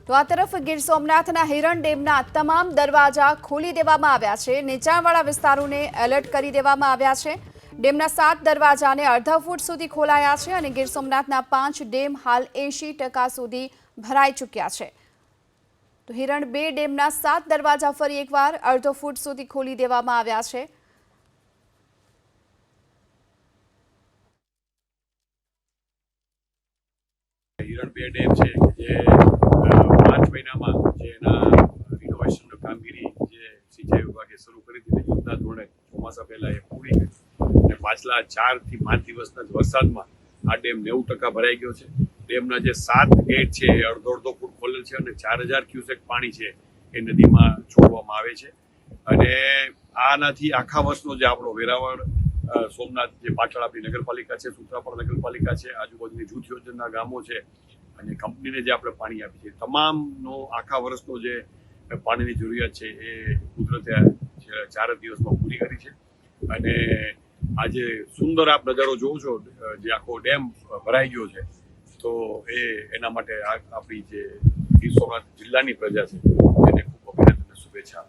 તો આ તરફ ગીર સોમનાથના હિરણ ડેમના તમામ દરવાજા ખોલી દેવામાં આવ્યા છે। નીચાણવાળા વિસ્તારોને એલર્ટ કરી દેવામાં આવ્યા છે। ડેમના 7 દરવાજાને અડધા ફૂટ સુધી ખોલાયા છે અને ગીર સોમનાથના 5 ડેમ હાલ 80% સુધી ભરાઈ ચૂક્યા છે। તો હિરણ 2 ડેમના 7 દરવાજા ફરી એકવાર અડધો ફૂટ સુધી ખોલી દેવામાં આવ્યા છે। હિરણ 2 ડેમ છે જે 5 મહિનામાં જે એના રિનોવેશનની કામગીરી જે સિંચાઈ વિભાગે શરૂ કરી હતી યુદ્ધના ધોરણે ચોમાસા પહેલા એ પૂરી કરી અને પાછલા 4 થી 5 દિવસના વરસાદમાં આ ડેમ 90% ભરાઈ ગયો છે। ડેમના જે 7 ગેટ છે એ અડધો ફૂટ ખોલેલ છે અને 4000 ક્યુસેક પાણી છે એ નદીમાં છોડવામાં આવે છે અને આનાથી આખા વર્ષનો જે આપણો વેરાવળ સોમનાથ જે પાછળ આપણી નગરપાલિકા છે, સૂત્રાપાડા નગરપાલિકા છે, આજુબાજુની જૂથ યોજનાના ગામો છે અને કંપનીને જે આપણે પાણી આપીએ છીએ તમામનો આખા વર્ષનો જે પાણીની જરૂરિયાત છે એ કુદરતે 4 દિવસમાં પૂરી કરી છે અને આજે સુંદર આપ નજારો જોવો છો જે આખો ડેમ ભરાઈ ગયો છે તો એના માટે આપણી જે ગીર સોમનાથ જિલ્લાની પ્રજા છે એને ખૂબ અભિનંદન અને શુભેચ્છા।